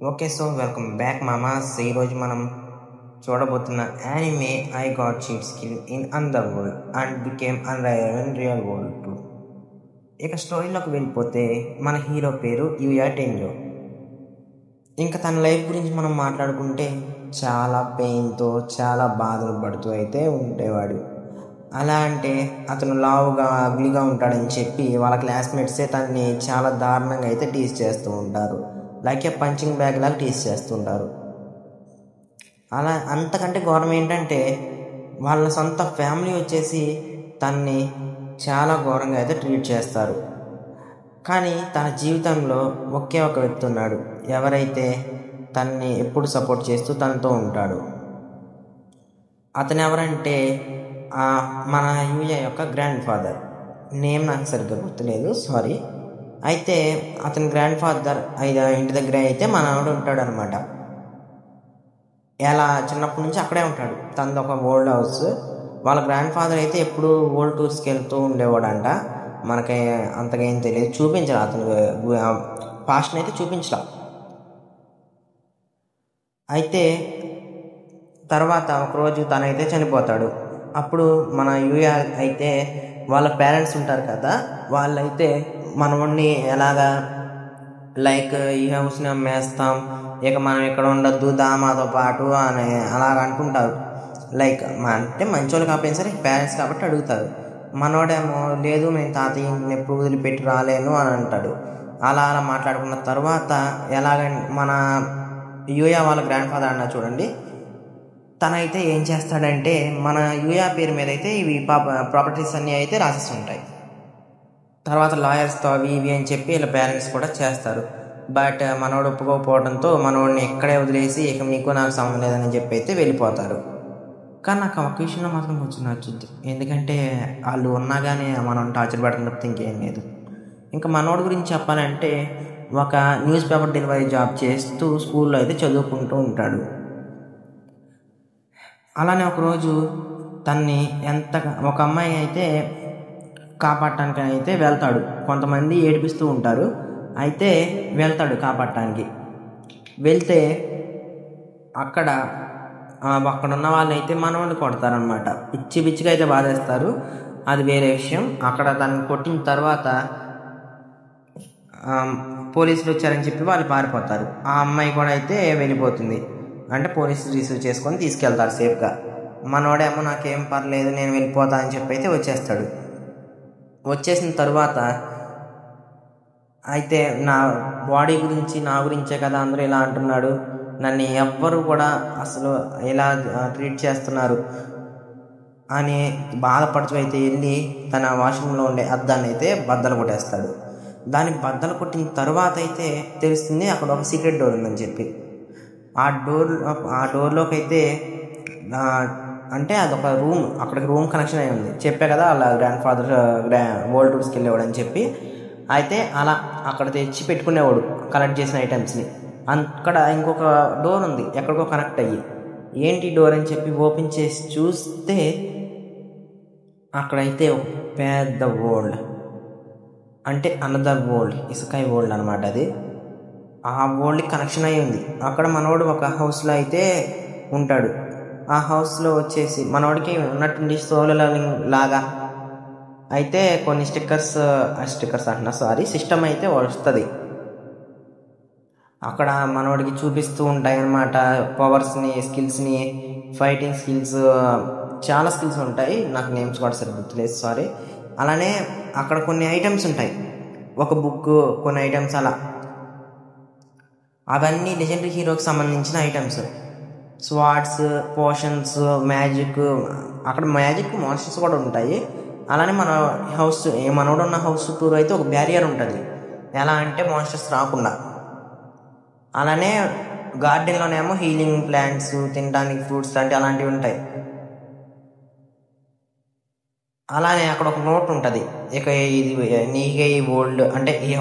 Okay, so welcome back మామాస్. ఈరోజు మనం చూడబోతున్న anime I got cheat skill in another world and became unrivalled in real world too. ఇక స్టోరీలోకి వెళ్ళిపోతే మన హీరో పేరు యూయా టెంజో. ఇంకా తన లైఫ్ గురించి మనం మాట్లాడుకుంటే చాలా పెయిన్తో చాలా బాధలు పడుతూ అయితే ఉండేవాడు. అలా అంటే అతను లావుగా అగ్లీగా ఉంటాడని చెప్పి వాళ్ళ క్లాస్మేట్సే తనని చాలా దారుణంగా అయితే టీజ్ చేస్తూ ఉంటారు. లైక్ ఏ పంచింగ్ బ్యాగ్ లాగా టీజ్ చేస్తుంటారు. అలా అంతకంటే ఘోరం ఏంటంటే వాళ్ళ సొంత ఫ్యామిలీ వచ్చేసి తనని చాలా ఘోరంగా అయితే ట్రీట్ చేస్తారు. కానీ తన జీవితంలో ఒకే ఒక వ్యక్తి ఉన్నాడు, ఎవరైతే తనని ఎప్పుడు సపోర్ట్ చేస్తూ తనతో ఉంటాడు. అతను ఎవరంటే మన యూయా యొక్క గ్రాండ్ ఫాదర్. నేమ్ నాకు సరిగ్గా గుర్తులేదు, సారీ. అయితే అతని గ్రాండ్ ఫాదర్ ఇంటి దగ్గర అయితే మనవాడు ఉంటాడు అనమాట. ఎలా చిన్నప్పటి నుంచి అక్కడే ఉంటాడు. తనది ఒక ఓల్డ్ హౌస్. వాళ్ళ గ్రాండ్ ఫాదర్ అయితే ఎప్పుడు ఓల్డ్ టూర్స్కి వెళ్తూ ఉండేవాడంట. మనకి అంతగా ఏం తెలియదు, చూపించాలి అతను పాస్ట్ని అయితే చూపించలా. అయితే తర్వాత ఒకరోజు తనైతే చనిపోతాడు. అప్పుడు మన యూయా అయితే వాళ్ళ పేరెంట్స్ ఉంటారు కదా, వాళ్ళైతే మనవాడిని ఎలాగా లైక్ ఈ హౌస్ని అమ్మేస్తాం, ఇక మనం ఇక్కడ ఉండొద్దు దామాతో పాటు అని అలాగ అంటుంటారు. లైక్ అంటే మంచోళ్ళు కాకపోయినా సరే పేరెంట్స్ కాబట్టి అడుగుతారు. మనోడేమో లేదు, నేను తాతయ్య ఇంటిని ఎప్పుడు వదిలిపెట్టి రాలేను అని అంటాడు. అలా మాట్లాడుకున్న తర్వాత ఎలాగ మన యూయా వాళ్ళ గ్రాండ్ ఫాదర్ అన్నా చూడండి, తనైతే ఏం చేస్తాడంటే మన యూయా పేరు మీద అయితే ఇవి ప్రాపర్టీస్ అన్నీ అయితే రాసేసి ఉంటాయి. తర్వాత లాయర్స్తో అవి ఇవి అని చెప్పి వీళ్ళ పేరెంట్స్ కూడా చేస్తారు. బట్ మనోడు ఒప్పుకోకపోవడంతో మనోడిని ఎక్కడే వదిలేసి ఇక మీకు నాకు సంబంధం లేదని చెప్పి అయితే వెళ్ళిపోతారు. కానీ నాకు ఒక విషయంలో మాత్రం కొంచెం నచ్చుద్ది, ఎందుకంటే వాళ్ళు ఉన్నా కానీ మనం టార్చర్ పెట్టడం తప్పితే ఇంకేం లేదు. ఇంకా మనోడి గురించి చెప్పాలంటే ఒక న్యూస్ పేపర్ డెలివరీ జాబ్ చేస్తూ స్కూల్లో అయితే చదువుకుంటూ ఉంటాడు. అలానే ఒకరోజు తన్ని ఒక అమ్మాయి అయితే కాపాడటానికి అయితే వెళ్తాడు. కొంతమంది ఏడిపిస్తూ ఉంటారు, అయితే వెళ్తాడు కాపాడటానికి. వెళ్తే అక్కడ ఉన్న వాళ్ళైతే మనవాడిని కొడతారనమాట. పిచ్చిగా అయితే బాధేస్తారు, అది వేరే విషయం. అక్కడ తనని కొట్టిన తర్వాత పోలీసులు వచ్చారని చెప్పి వాళ్ళు పారిపోతారు. ఆ అమ్మాయి కూడా అయితే వెళ్ళిపోతుంది. అంటే పోలీసులు రిసీవ్ చేసుకొని తీసుకెళ్తారు సేఫ్గా. మనోడేమో నాకేం పర్లేదు నేను వెళ్ళిపోతా అని చెప్పి అయితే వచ్చేస్తాడు. వచ్చేసిన తర్వాత అయితే నా బాడీ గురించి నా గురించే కదా అందరూ ఇలా అంటున్నాడు, నన్ను ఎవ్వరు కూడా అసలు ఇలా ట్రీట్ చేస్తున్నారు అని బాధపడుతూ అయితే వెళ్ళి తన వాష్రూమ్లో ఉండే అద్దాన్ని అయితే బద్దలు కొట్టేస్తాడు. దాన్ని బద్దలు కొట్టిన తర్వాత అయితే తెలుస్తుంది అక్కడ ఒక సీక్రెట్ డోర్ ఉందని చెప్పి. ఆ డోర్లోకి అయితే అంటే అదొక రూమ్, అక్కడికి రూమ్ కనెక్షన్ అయి ఉంది. చెప్పే కదా అలా గ్రాండ్ ఫాదర్ వరల్డ్ టూర్స్కి వెళ్ళేవాడు అని చెప్పి. అయితే అలా అక్కడ తెచ్చి పెట్టుకునేవాడు కలెక్ట్ చేసిన ఐటమ్స్ని. అక్కడ ఇంకొక డోర్ ఉంది ఎక్కడికో కనెక్ట్ అయ్యి. ఏంటి డోర్ అని చెప్పి ఓపెన్ చేసి చూస్తే అక్కడైతే ఒక పెద్ద వరల్డ్, అంటే అనదర్ వరల్డ్, ఇసుకాయ వరల్డ్ అనమాట అది. ఆ వరల్డ్కి కనెక్షన్ అయి ఉంది. అక్కడ మనోడు ఒక హౌస్లో అయితే ఉంటాడు. ఆ హౌస్లో వచ్చేసి మనోడికి ఉన్నట్టుండి సోలో లెవెలింగ్ లాగా అయితే కొన్ని స్టిక్కర్స్ అంటున్నా సారీ సిస్టమ్ అయితే వస్తుంది. అక్కడ మనోడికి చూపిస్తూ ఉంటాయి అన్నమాట పవర్స్ని, స్కిల్స్ని, ఫైటింగ్ స్కిల్స్, చాలా స్కిల్స్ ఉంటాయి. నాకు నేమ్స్ కూడా సరిగ్గా గుర్తులేదు, సారీ. అలానే అక్కడ కొన్ని ఐటమ్స్ ఉంటాయి, ఒక బుక్, కొన్ని ఐటమ్స్ అలా. అవన్నీ లెజెండరీ హీరోకి సంబంధించిన ఐటమ్స్. స్వార్డ్స్, పోషన్స్, మ్యాజిక్, అక్కడ మ్యాజిక్ మాన్స్టర్స్ కూడా ఉంటాయి. అలానే మనోడు ఉన్న హౌస్ చుట్టూ అయితే ఒక బ్యారియర్ ఉంటుంది, ఎలా అంటే మాన్స్టర్స్ రాకుండా. అలానే గార్డెన్లోనేమో హీలింగ్ ప్లాంట్స్, తినడానికి ఫ్రూట్స్ లాంటివి అలాంటివి ఉంటాయి. అలానే అక్కడ ఒక నోట్ ఉంటుంది, ఇక ఇది నీకే ఈ వరల్డ్, అంటే ఈ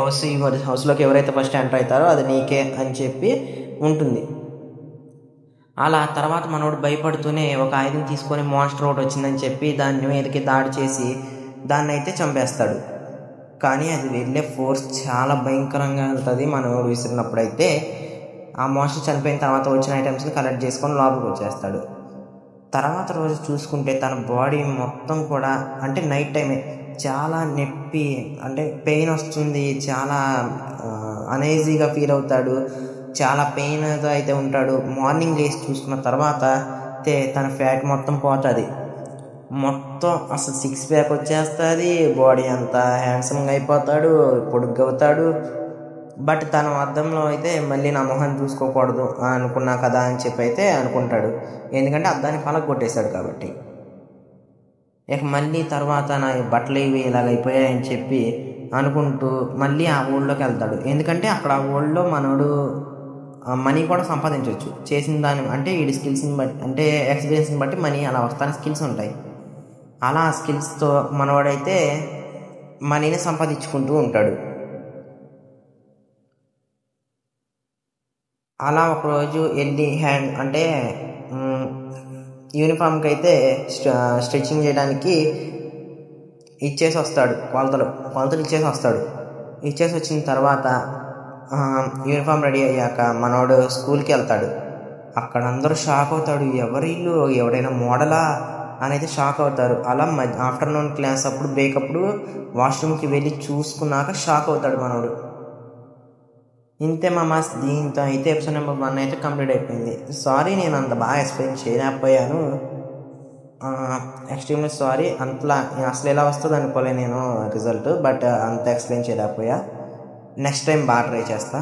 హౌస్లోకి ఎవరైతే ఫస్ట్ ఎంటర్ అవుతారో అది నీకే అని చెప్పి ఉంటుంది. అలా తర్వాత మనోడు భయపడుతూనే ఒక ఆయుధం తీసుకొని మాన్స్టర్ ఒకటి వచ్చిందని చెప్పి దాని మీదకి దాడి చేసి దాన్ని అయితే చంపేస్తాడు. కానీ అది వెళ్ళే ఫోర్స్ చాలా భయంకరంగా వెళ్తుంది మనోడు విసిరినప్పుడైతే. ఆ మోషన్ చనిపోయిన తర్వాత వచ్చిన ఐటమ్స్ని కలెక్ట్ చేసుకొని లోపలికి వచ్చేస్తాడు. తర్వాత రోజు చూసుకుంటే తన బాడీ మొత్తం కూడా అంటే నైట్ టైమే చాలా నొప్పి, అంటే పెయిన్ వస్తుంది, చాలా అనీజీగా ఫీల్ అవుతాడు, చాలా పెయిన్తో అయితే ఉంటాడు. మార్నింగ్ లేచి చూసుకున్న తర్వాత తన ఫ్యాట్ మొత్తం పోతుంది, మొత్తం అసలు 6 ప్యాక్ వచ్చేస్తుంది, బాడీ అంతా హ్యాండ్సమ్గా అయిపోతాడు, పొడుగ్గా అవుతాడు. బట్ తన అద్దంలో అయితే మళ్ళీ నా మొహం చూసుకోకూడదు అనుకున్నా కదా అని చెప్పి అయితే అనుకుంటాడు, ఎందుకంటే అద్దాన్ని పలక కొట్టేశాడు కాబట్టి. ఇక మళ్ళీ తర్వాత నా బట్టలు ఇవి ఇలాగైపోయాయని చెప్పి అనుకుంటూ మళ్ళీ ఆ ఊళ్ళోకి వెళ్తాడు. ఎందుకంటే అక్కడ ఆ ఊళ్ళో మనోడు మనీ కూడా సంపాదించవచ్చు చేసిన దాన్ని, అంటే వీడి స్కిల్స్ని బట్టి, అంటే ఎక్స్పీరియన్స్ని బట్టి మనీ అలా వస్తానే స్కిల్స్ ఉంటాయి. అలా ఆ స్కిల్స్తో మనవాడైతే మనీని సంపాదించుకుంటూ ఉంటాడు. అలా ఒకరోజు వెళ్ళి అంటే యూనిఫామ్కి అయితే స్టిచ్చింగ్ చేయడానికి ఇచ్చేసి వస్తాడు, కొలతలు ఇచ్చేసి వస్తాడు. ఇచ్చేసి వచ్చిన తర్వాత యూనిఫామ్ రెడీ అయ్యాక మనోడు స్కూల్కి వెళ్తాడు. అక్కడ అందరూ షాక్ అవుతాడు, ఎవరిల్లు ఎవడైనా మోడలా అని అయితే షాక్ అవుతారు. అలా ఆఫ్టర్నూన్ క్లాస్ అప్పుడు బ్రేక్ అప్పుడు వాష్రూమ్కి వెళ్ళి చూసుకున్నాక షాక్ అవుతాడు మనోడు. ఇంతే మామాస్, దీంతో అయితే ఎపిసోడ్ నెంబర్ 1 అయితే కంప్లీట్ అయిపోయింది. సారీ నేను అంత బాగా ఎక్స్ప్లెయిన్ చేయలేకపోయాను, ఎక్స్ట్రీమ్లీ సారీ. అంతలా అసలు ఎలా వస్తుంది అనుకోలే నేను రిజల్ట్, బట్ అంత ఎక్స్ప్లెయిన్ చేయలేకపోయా. నెక్స్ట్ టైం బాగా ట్రై చేస్తా.